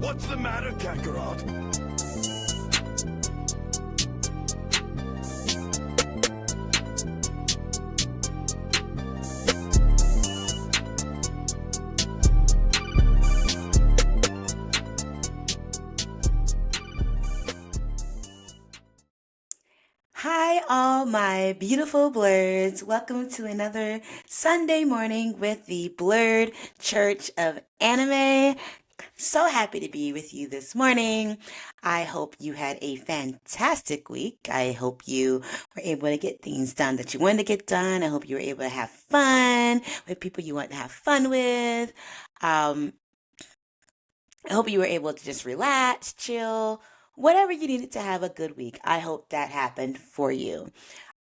What's the matter, Kakarot? Hi, all my beautiful blurs. Welcome to another Sunday morning with the Blurred Church of Anime. So happy to be with you this morning. I hope you had a fantastic week. I hope you were able to get things done that you wanted to get done. I hope you were able to have fun with people you want to have fun with. Um, I hope you were able to just relax, chill, whatever you needed to have a good week. I hope that happened for you.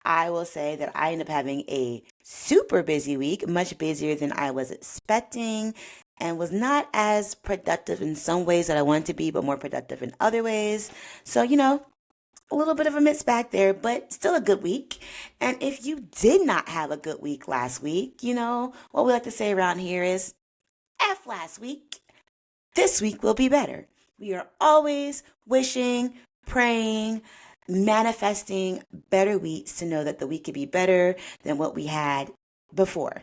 I will say that I ended up having a super busy week, much busier than I was expecting, and was not as productive in some ways that I wanted to be, but more productive in other ways. So, a little bit of a mixed bag there, but still a good week. And if you did not have a good week last week, what we like to say around here is F last week. This week will be better. We are always wishing, praying, manifesting better weeks to know that the week could be better than what we had before.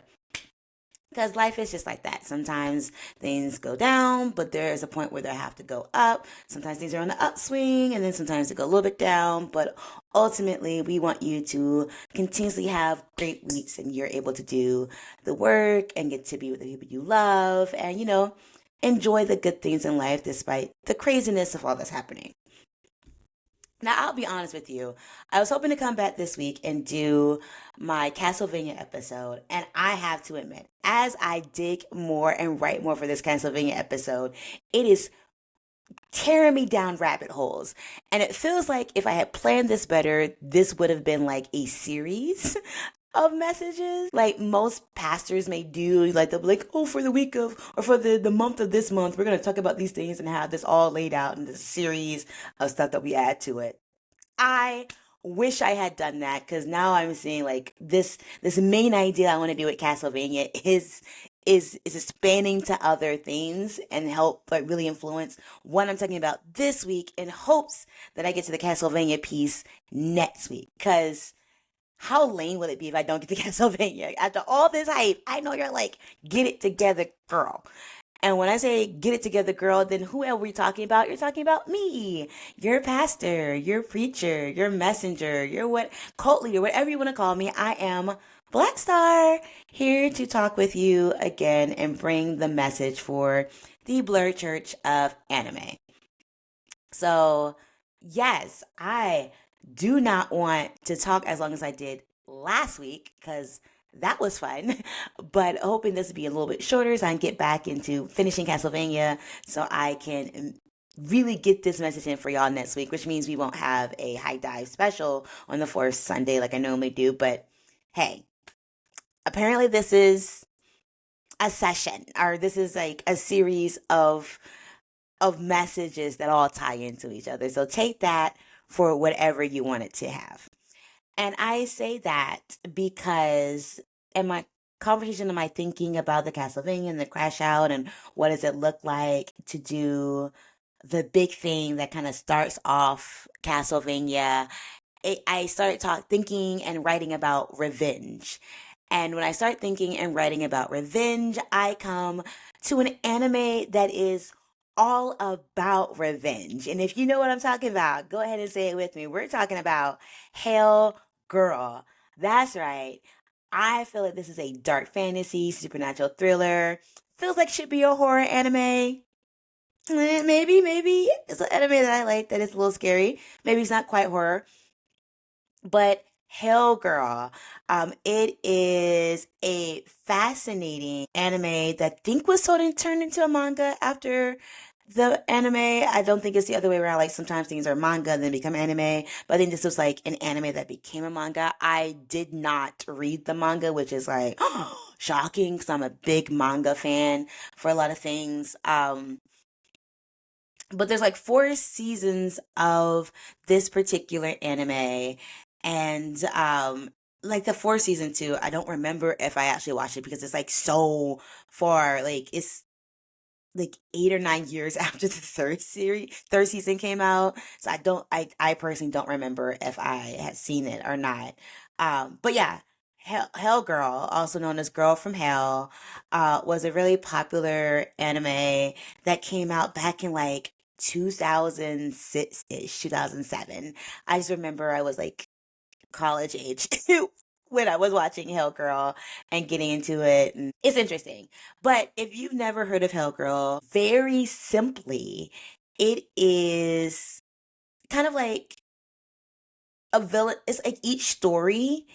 Because life is just like that. Sometimes things go down, but there is a point where they have to go up. Sometimes things are on the upswing, and then sometimes they go a little bit down. But ultimately, we want you to continuously have great weeks and you're able to do the work and get to be with the people you love and, enjoy the good things in life despite the craziness of all that's happening. Now, I'll be honest with you. I was hoping to come back this week and do my Castlevania episode. And I have to admit, as I dig more and write more for this Castlevania episode, it is tearing me down rabbit holes. And it feels like if I had planned this better, this would have been like a series of messages like most pastors may do. Like they'll be like, oh, for the week of, or for the month of this month, we're going to talk about these things and have this all laid out in this series of stuff that we add to it. I wish I had done that because now I'm seeing like this main idea I want to do with Castlevania is expanding to other things and help like really influence what I'm talking about this week in hopes that I get to the Castlevania piece next week. Because how lame would it be if I don't get to Castlevania? After all this hype, I know you're like, get it together, girl. And when I say get it together, girl, then who are we talking about? You're talking about me, your pastor, your preacher, your messenger, your what cult leader, whatever you want to call me. I am Black Star, here to talk with you again and bring the message for the Blur Church of Anime. So, yes, I do not want to talk as long as I did last week because that was fun. But hoping this will be a little bit shorter so I can get back into finishing Castlevania so I can really get this message in for y'all next week, which means we won't have a high dive special on the fourth Sunday like I normally do. But hey, apparently this is a session or this is like a series of messages that all tie into each other. So take that for whatever you want it to have. And I say that because in my conversation, in my thinking about the Castlevania and the crash out and what does it look like to do the big thing that kind of starts off Castlevania, I started thinking and writing about revenge. And when I start thinking and writing about revenge, I come to an anime that is all about revenge. And if you know what I'm talking about, go ahead and say it with me. We're talking about Hell Girl. That's right. I feel like this is a dark fantasy, supernatural thriller. Feels like should be a horror anime. Maybe. It's an anime that I like that is a little scary. Maybe it's not quite horror. But Hell Girl, it is a fascinating anime that I think was sort of turned into a manga after the anime. I don't think it's the other way around. Like sometimes things are manga and then become anime, but I think this was like an anime that became a manga. I did not read the manga, which is like shocking because I'm a big manga fan for a lot of things. But there's like four seasons of this particular anime, and like the fourth season too. I don't remember if I actually watched it because it's like so far. Like it's like 8 or 9 years after the third season came out. So I personally don't remember if I had seen it or not. But yeah, Hell Girl, also known as Girl from Hell, was a really popular anime that came out back in like 2006-ish, 2007. I just remember I was like college age when I was watching Hell Girl and getting into it. And it's interesting. But if you've never heard of Hell Girl, very simply, it is kind of like a villain. It's like each story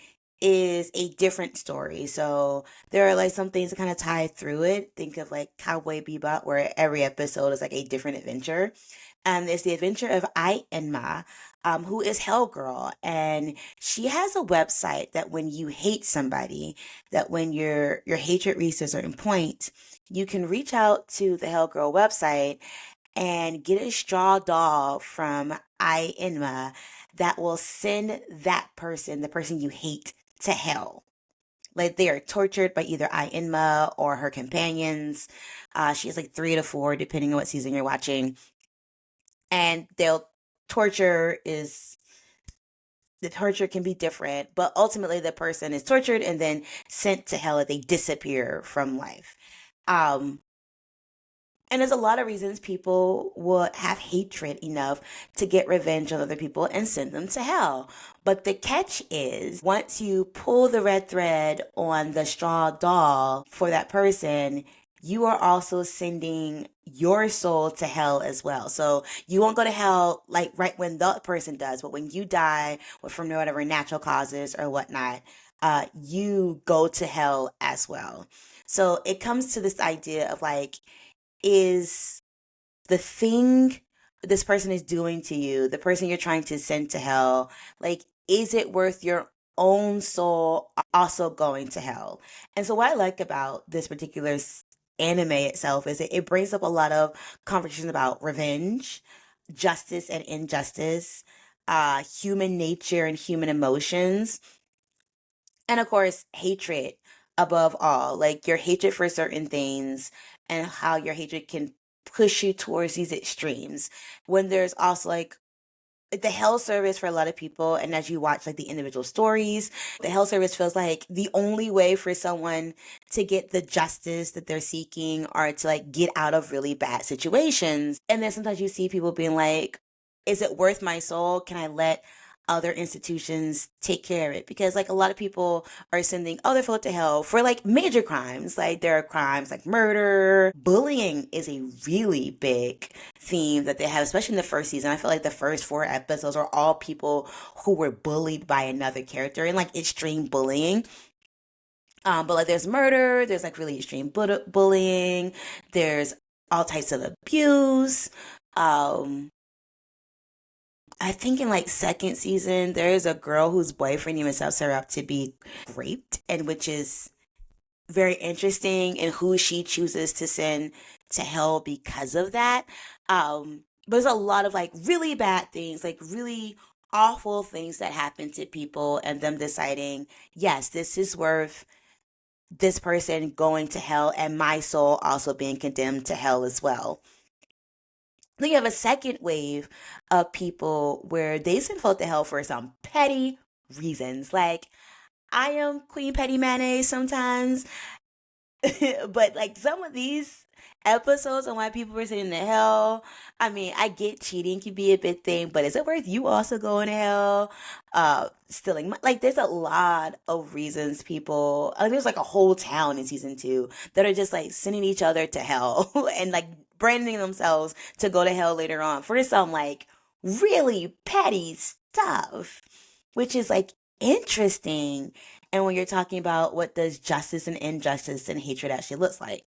is a different story. So there are like some things that kind of tie through it. Think of like Cowboy Bebop, where every episode is like a different adventure. And there's the adventure of Ai Enma, who is Hell Girl, and she has a website that when you hate somebody, that when your hatred reaches a certain point, you can reach out to the Hell Girl website and get a straw doll from Ai Enma that will send that person, the person you hate, to hell. Like they are tortured by either Ai Enma or her companions. She has like 3 to 4, depending on what season you're watching. And they'll torture is the torture can be different, but ultimately the person is tortured and then sent to hell if they disappear from life. Um, and there's a lot of reasons people will have hatred enough to get revenge on other people and send them to hell. But the catch is once you pull the red thread on the straw doll for that person, you are also sending your soul to hell as well. So you won't go to hell like right when the person does, but when you die or from whatever natural causes or whatnot, you go to hell as well. So it comes to this idea of like, is the thing this person is doing to you, the person you're trying to send to hell, like, is it worth your own soul also going to hell? And so, what I like about this particular anime itself is it brings up a lot of conversations about revenge, justice and injustice, human nature and human emotions, and of course, hatred above all, like your hatred for certain things and how your hatred can push you towards these extremes. When there's also like the hell service for a lot of people, and as you watch like the individual stories, the hell service feels like the only way for someone to get the justice that they're seeking or to like get out of really bad situations. And then sometimes you see people being like, is it worth my soul? Can I let other institutions take care of it? Because like a lot of people are sending other folk to hell for like major crimes. Like there are crimes like murder. Bullying is a really big theme that they have, especially in the first season. I feel like the first 4 episodes are all people who were bullied by another character and like extreme bullying. But like there's murder, there's like really extreme bullying, there's all types of abuse. Um, I think in like second season, there is a girl whose boyfriend even sets her up to be raped, and which is very interesting in who she chooses to send to hell because of that. But there's a lot of like really bad things, like really awful things that happen to people, and them deciding, yes, this is worth this person going to hell and my soul also being condemned to hell as well. Then you have a second wave of people where they send folk to hell for some petty reasons. Like, I am Queen Petty Mayonnaise sometimes, but like some of these episodes on why people were sending to hell, I mean, I get cheating can be a big thing, but is it worth you also going to hell? Stealing, like, there's a lot of reasons people, like, there's like a whole town in season 2 that are just like sending each other to hell and like branding themselves to go to hell later on for some like really petty stuff, which is like interesting. And when you're talking about what does justice and injustice and hatred actually looks like.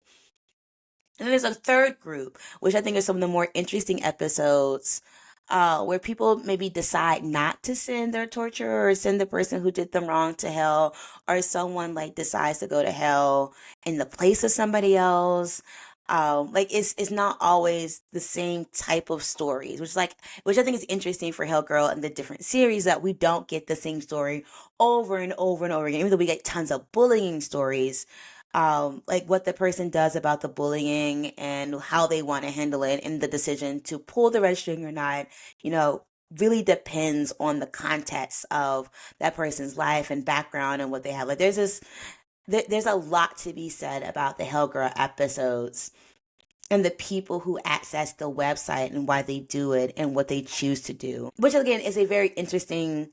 And then there's a third group, which I think are some of the more interesting episodes, where people maybe decide not to send their torturer or send the person who did them wrong to hell, or someone like decides to go to hell in the place of somebody else. Like it's not always the same type of stories, which I think is interesting for Hell Girl and the different series, that we don't get the same story over and over and over again, even though we get tons of bullying stories. like what the person does about the bullying and how they want to handle it, and the decision to pull the red string or not, you know, really depends on the context of that person's life and background and what they have. Like there's a lot to be said about the Hellgirl episodes and the people who access the website and why they do it and what they choose to do, which again is a very interesting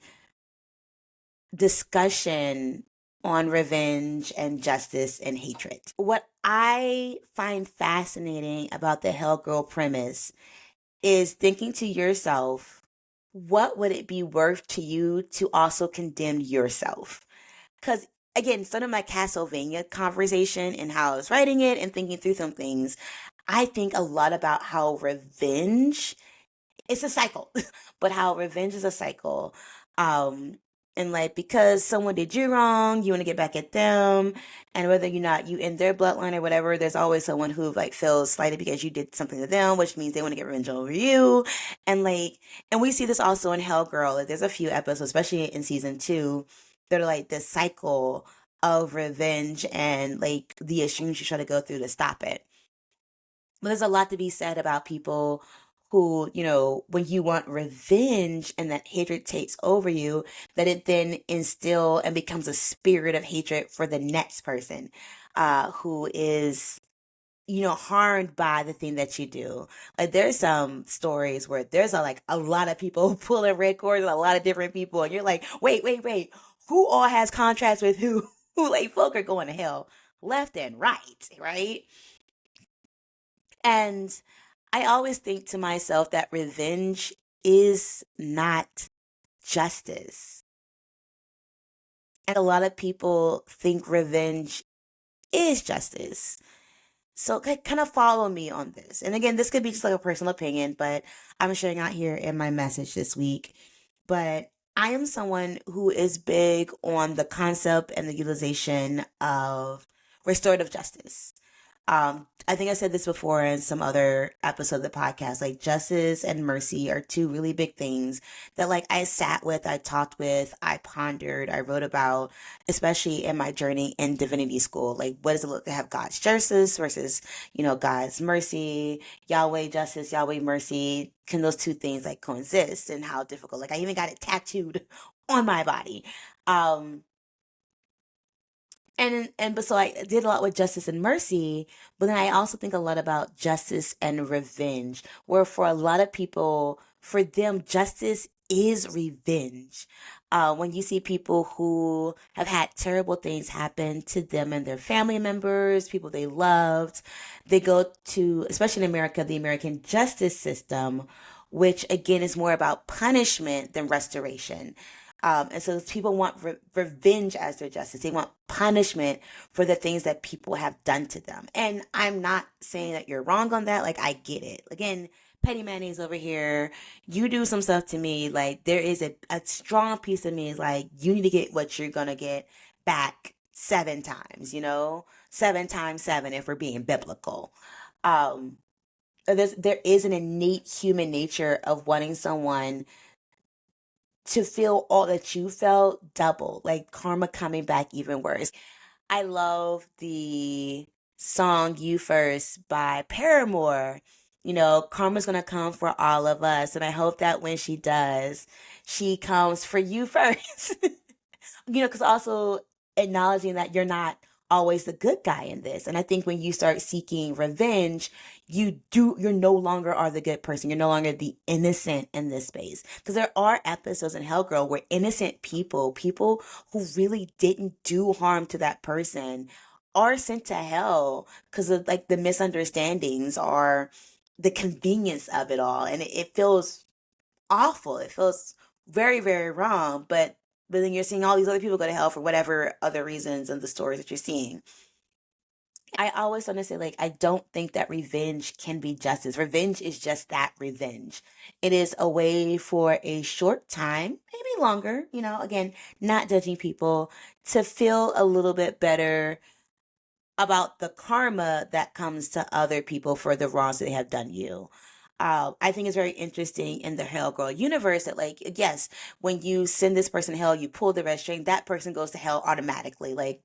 discussion on revenge and justice and hatred. What I find fascinating about the Hellgirl premise is thinking to yourself, what would it be worth to you to also condemn yourself? Because again, sort of my Castlevania conversation and how I was writing it and thinking through some things, I think a lot about how revenge, it's a cycle, but how revenge is a cycle. Um, and like because someone did you wrong, you want to get back at them, and whether you're not you in their bloodline or whatever, there's always someone who like feels slighted because you did something to them, which means they want to get revenge over you. And like, and we see this also in Hellgirl. Like, there's a few episodes, especially in season 2, that are like this cycle of revenge and like the extremes you try to go through to stop it. But there's a lot to be said about people who, you know, when you want revenge and that hatred takes over you, that it then instill and becomes a spirit of hatred for the next person who is, you know, harmed by the thing that you do. Like there's some stories where there's like a lot of people pulling red cords and a lot of different people, and you're like, wait, who all has contracts with who? Who like folk are going to hell left and right, right? And I always think to myself that revenge is not justice. And a lot of people think revenge is justice. So kind of follow me on this. And again, this could be just like a personal opinion, but I'm sharing out here in my message this week. But I am someone who is big on the concept and the utilization of restorative justice. I think I said this before in some other episode of the podcast. Like justice and mercy are two really big things that like I sat with, I talked with, I pondered, I wrote about, especially in my journey in divinity school. Like what does it look to have God's justice versus, you know, God's mercy, Yahweh justice, Yahweh mercy? Can those two things like coexist, and how difficult? Like I even got it tattooed on my body. Um, but so I did a lot with justice and mercy, but then I also think a lot about justice and revenge, where for a lot of people, for them, justice is revenge. When you see people who have had terrible things happen to them and their family members, people they loved, they go to, especially in America, the American justice system, which again is more about punishment than restoration. And so people want revenge as their justice. They want punishment for the things that people have done to them. And I'm not saying that you're wrong on that. Like, I get it. Again, petty mayonnaise over here. You do some stuff to me. Like, there is a strong piece of me is like, you need to get what you're going to get back 7 times, you know? 7 times 7 if we're being biblical. Um, there is an innate human nature of wanting someone to feel all that you felt double, like karma coming back even worse. I love the song You First by Paramore. You know, karma's gonna come for all of us, and I hope that when she does, she comes for you first. You know, because also acknowledging that you're not always the good guy in this. And I think when you start seeking revenge, you're no longer are the good person. You're no longer the innocent in this space. Because there are episodes in Hellgirl where innocent people who really didn't do harm to that person, are sent to hell because of like the misunderstandings or the convenience of it all. And it feels awful. It feels very, very wrong. But then you're seeing all these other people go to hell for whatever other reasons and the stories that you're seeing. I always want to say, like, I don't think that revenge can be justice. Revenge is just that, revenge. It is a way for a short time, maybe longer, you know, again, not judging people, to feel a little bit better about the karma that comes to other people for the wrongs that they have done you. I think it's very interesting in the Hell Girl universe that, like, yes, when you send this person to hell, you pull the red string, that person goes to hell automatically. Like,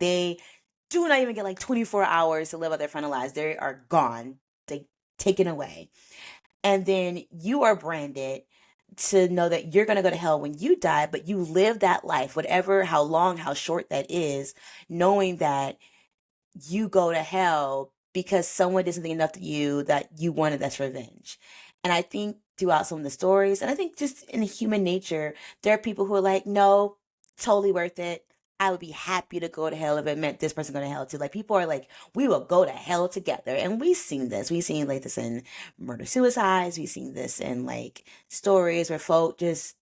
do not even get like 24 hours to live out their final lives. They are gone, they taken away. And then you are branded to know that you're going to go to hell when you die, but you live that life, whatever, how long, how short that is, knowing that you go to hell because someone did something enough to you that you wanted that's revenge. And I think throughout some of the stories, and I think just in human nature, there are people who are like, no, totally worth it. I would be happy to go to hell if it meant this person going to hell too. Like people are like, we will go to hell together. And we've seen this. We've seen like this in murder suicides. We've seen this in like stories where folk just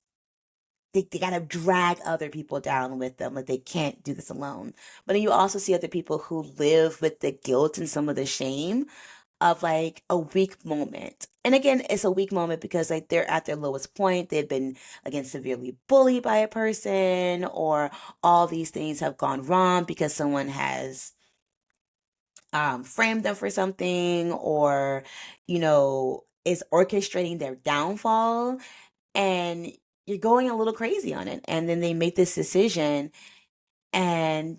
they gotta drag other people down with them. Like they can't do this alone. But then you also see other people who live with the guilt and some of the shame of like a weak moment. And again, it's a weak moment because like they're at their lowest point. They've been again severely bullied by a person, or all these things have gone wrong because someone has framed them for something, or is orchestrating their downfall, and you're going a little crazy on it. And then they make this decision, and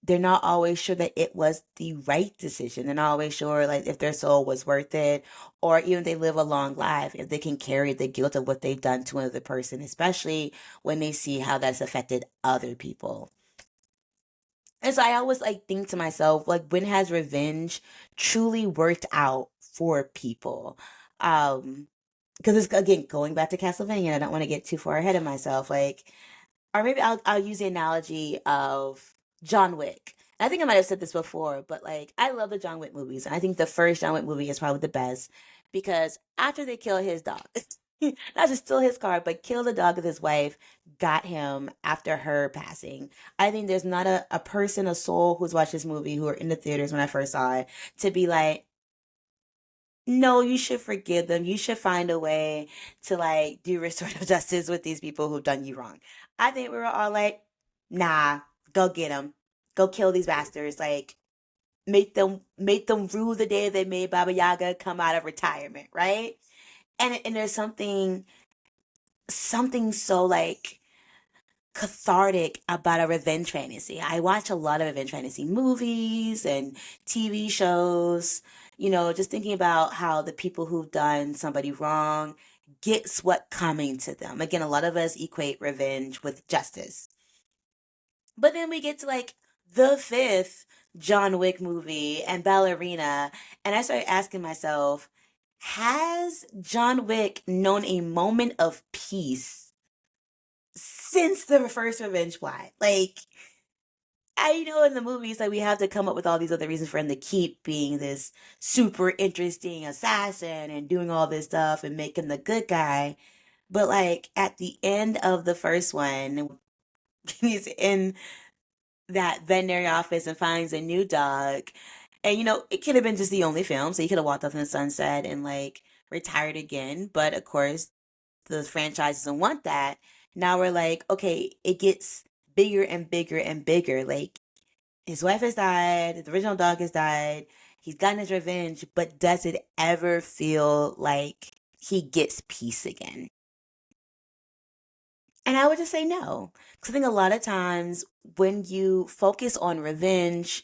they're not always sure that it was the right decision. They're not always sure like if their soul was worth it, or even if they live a long life, if they can carry the guilt of what they've done to another person, especially when they see how that's affected other people. And so I always like think to myself, like, when has revenge truly worked out for people? Um, because it's again going back to Castlevania, I don't want to get too far ahead of myself. Like, or maybe I'll use the analogy of John Wick. I think I might have said this before, but like I love the John Wick movies, and I think the first John Wick movie is probably the best because after they kill his dog, not just steal his car, but kill the dog of his wife, got him after her passing. I think there's not a person, a soul who's watched this movie who are in the theaters when I first saw it to be like, no, you should forgive them. You should find a way to like do restorative justice with these people who've done you wrong. I think we were all like, nah, go get them. Go kill these bastards. Like make them rue the day they made Baba Yaga come out of retirement, right? And there's something so like cathartic about a revenge fantasy. I watch a lot of revenge fantasy movies and TV shows, just thinking about how the people who've done somebody wrong gets what coming to them. Again, a lot of us equate revenge with justice. But then we get to like the fifth John Wick movie and Ballerina, and I started asking myself, has John Wick known a moment of peace since the first revenge plot? Like, I know in the movies, like, we have to come up with all these other reasons for him to keep being this super interesting assassin and doing all this stuff and making the good guy. But, like, at the end of the first one, he's in that veterinary office and finds a new dog. And, it could have been just the only film. So he could have walked off in the sunset and, like, retired again. But, of course, the franchise doesn't want that. Now we're like, okay, it gets bigger and bigger and bigger. Like, his wife has died, the original dog has died, he's gotten his revenge, but does it ever feel like he gets peace again? And I would just say no. Because I think a lot of times when you focus on revenge,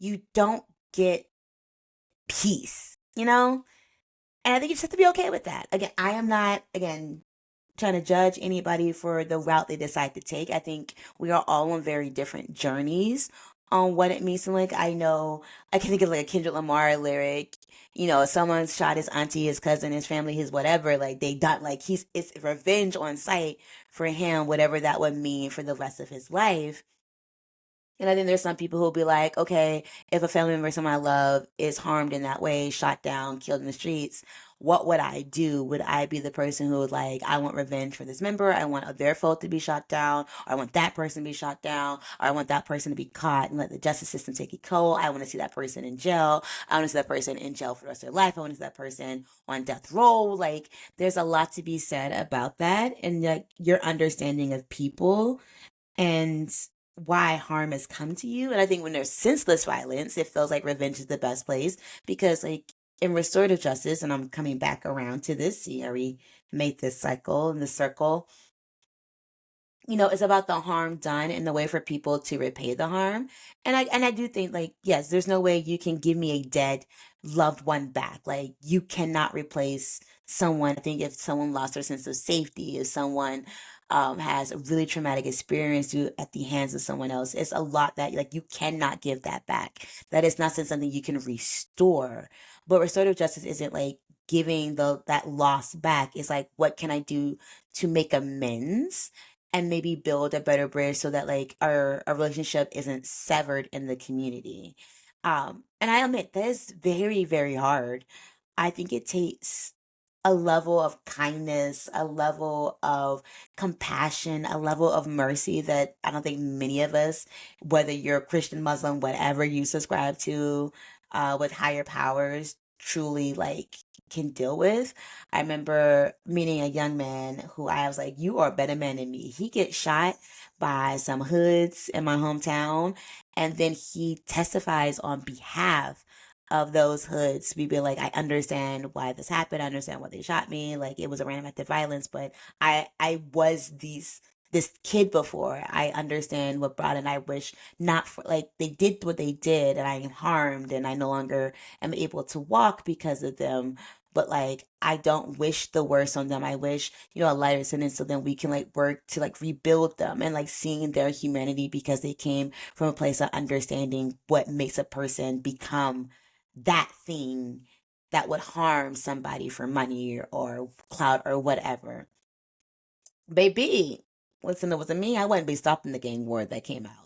you don't get peace. And I think you just have to be okay with that. Again, I am not, again, trying to judge anybody for the route they decide to take. I think we are all on very different journeys on what it means to like. I know I can think of like a Kendrick Lamar lyric. Someone shot his auntie, his cousin, his family, his whatever. Like they done like it's revenge on sight for him, whatever that would mean for the rest of his life. And I think there's some people who'll be like, okay, if a family member, someone I love, is harmed in that way, shot down, killed in the streets, what would I do? Would I be the person who would like, I want revenge for this member, I want their fault to be shot down, or I want that person to be shot down, or I want that person to be caught and let the justice system take it cold. I want to see that person in jail. I want to see that person in jail for the rest of their life. I want to see that person on death row. Like, there's a lot to be said about that, and like your understanding of people and why harm has come to you. And I think when there's senseless violence, it feels like revenge is the best place because, like, in restorative justice, and I'm coming back around to this, see how we made this cycle and the circle. it's about the harm done and the way for people to repay the harm. And I do think, like, yes, there's no way you can give me a dead loved one back. Like, you cannot replace someone. I think if someone lost their sense of safety, if someone has a really traumatic experience at the hands of someone else, it's a lot that, like, you cannot give that back. That is not something you can restore. But restorative justice isn't like giving that loss back. It's like, what can I do to make amends and maybe build a better bridge so that, like, our relationship isn't severed in the community. And I admit that is very, very hard. I think it takes a level of kindness, a level of compassion, a level of mercy that I don't think many of us, whether you're Christian, Muslim, whatever you subscribe to, with higher powers, truly like can deal with. I remember meeting a young man who I was like, "You are a better man than me." He gets shot by some hoods in my hometown, and then he testifies on behalf of those hoods. We be like, I understand why this happened. I understand why they shot me. Like, it was a random act of violence, but I was this kid before. I understand what brought it. And I wish not for, like, they did what they did, and I am harmed, and I no longer am able to walk because of them. But like, I don't wish the worst on them. I wish, a lighter sentence so then we can like work to like rebuild them and like seeing their humanity because they came from a place of understanding what makes a person become that thing that would harm somebody for money or clout or whatever. Baby, listen, it wasn't me. I wouldn't be stopping the gang war that came out.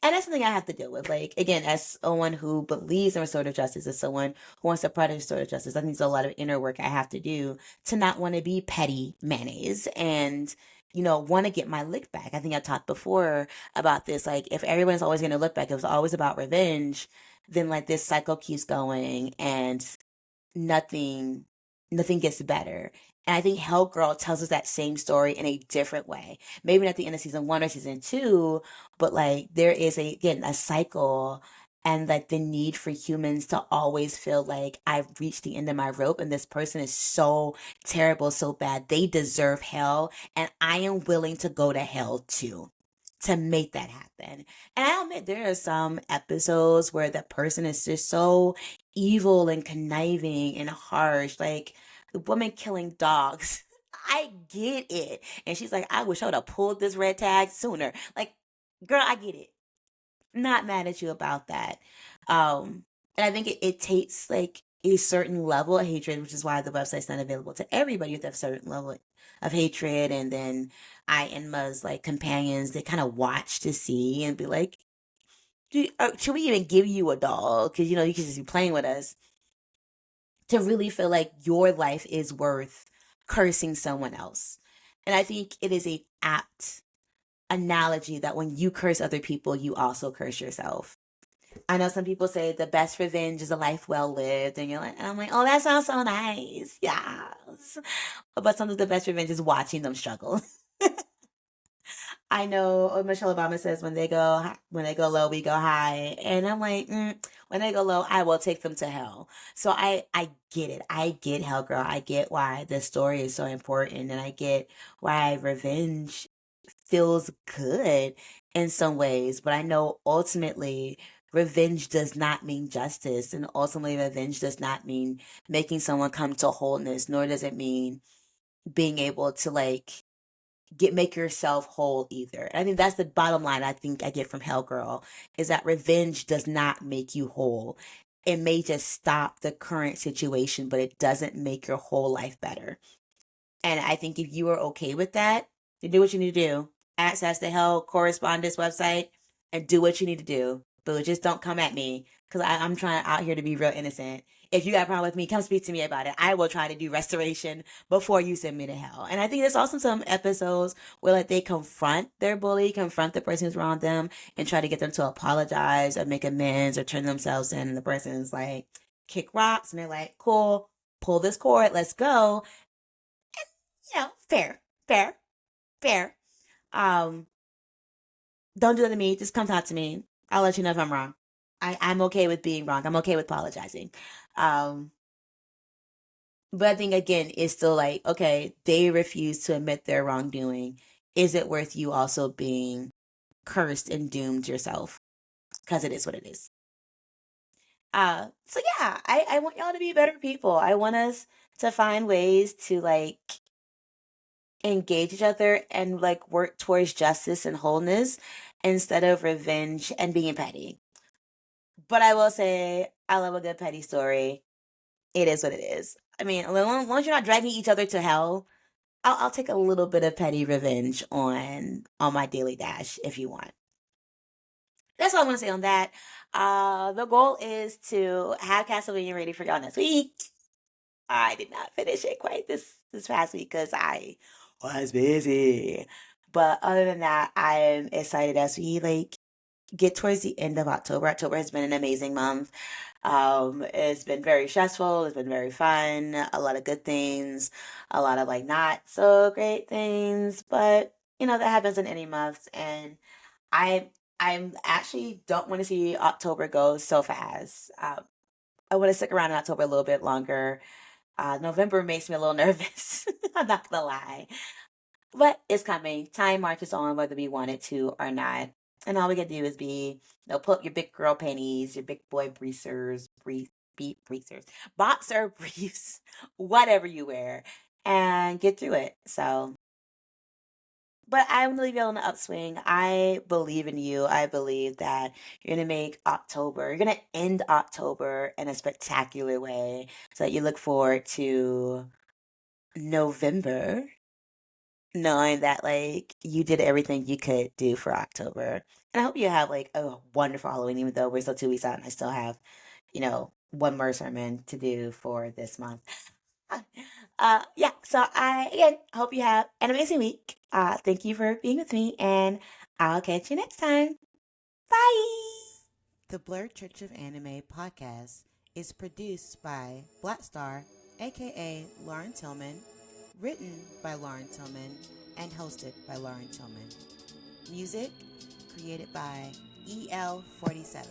And that's something I have to deal with. Like, again, as someone who believes in restorative justice, as someone who wants to practice restorative justice, I think there's a lot of inner work I have to do to not want to be petty mayonnaise and, want to get my lick back. I think I talked before about this. Like, if everyone's always going to look back, it was always about revenge, then like this cycle keeps going and nothing nothing gets better. And I think Hell Girl tells us that same story in a different way. Maybe not at the end of season one or season two, but like there is again a cycle and like the need for humans to always feel like I've reached the end of my rope and this person is so terrible, so bad. They deserve hell and I am willing to go to hell too to make that happen. And I admit there are some episodes where the person is just so evil and conniving and harsh, like the woman killing dogs. I get it. And she's like, I wish I would have pulled this red tag sooner. Like, girl, I get it. Not mad at you about that. And I think it takes like a certain level of hatred, which is why the website's not available to everybody with a certain level of hatred. And then I and Ma's like companions, they kind of watch to see and be like, should we even give you a doll? Because you can just be playing with us to really feel like your life is worth cursing someone else. And I think it is a apt analogy that when you curse other people, you also curse yourself. I know some people say the best revenge is a life well lived, and and I'm like, oh, that sounds so nice. Yes. But sometimes the best revenge is watching them struggle. I know Michelle Obama says when they go low, we go high, and I'm like, when they go low, I will take them to hell. So I get it. I get Hell Girl. I get why this story is so important, and I get why revenge feels good in some ways. But I know ultimately revenge does not mean justice, and ultimately revenge does not mean making someone come to wholeness, nor does it mean being able to like make yourself whole either. And I think that's the bottom line I think I get from Hell Girl is that revenge does not make you whole. It may just stop the current situation, but it doesn't make your whole life better. And I think if you are okay with that, then do what you need to do. Access the Hell Correspondence website and do what you need to do. But just don't come at me because I'm trying out here to be real innocent. If you got a problem with me, come speak to me about it. I will try to do restoration before you send me to hell. And I think there's also some episodes where like they confront their bully, confront the person who's wronged them, and try to get them to apologize or make amends or turn themselves in. And the person's like, kick rocks, and they're like, cool, pull this cord, let's go. Fair, fair, fair. Um, don't do that to me. Just come talk to me. I'll let you know if I'm wrong. I'm okay with being wrong. I'm okay with apologizing. Um, but I think again, it's still like, okay, they refuse to admit their wrongdoing. is it worth you also being cursed and doomed yourself? Because it is what it is. So yeah, I want y'all to be better people. I want us to find ways to like engage each other and like work towards justice and wholeness instead of revenge and being petty. But I will say, I love a good petty story. It is what it is. I mean, as long as you're not dragging each other to hell, I'll take a little bit of petty revenge on my daily dash if you want. That's all I want to say on that. The goal is to have Castlevania ready for y'all next week. I did not finish it quite this past week because I was busy. But other than that, I am excited as we like get towards the end of October. October has been an amazing month. It's been very stressful. It's been very fun. A lot of good things, a lot of like not so great things, but that happens in any month. And I I'm actually don't want to see October go so fast. I want to stick around in October a little bit longer. November makes me a little nervous. I'm not gonna lie. But it's coming. Time marches on whether we want it to or not. And all we gotta do is pull up your big girl panties, your big boy breezers, boxer briefs, whatever you wear, and get through it. So, but I'm gonna leave you on the upswing. I believe in you. I believe that you're gonna make October, you're gonna end October in a spectacular way so that you look forward to November knowing that like you did everything you could do for October. And I hope you have like a wonderful Halloween, even though we're still 2 weeks out and I still have, one more sermon to do for this month. Yeah, so I again hope you have an amazing week. Thank you for being with me, and I'll catch you next time. Bye. The Blurred Church of Anime podcast is produced by Black Star, aka Lauren Tillman, written by Lauren Tillman, and hosted by Lauren Tillman. Music created by EL47.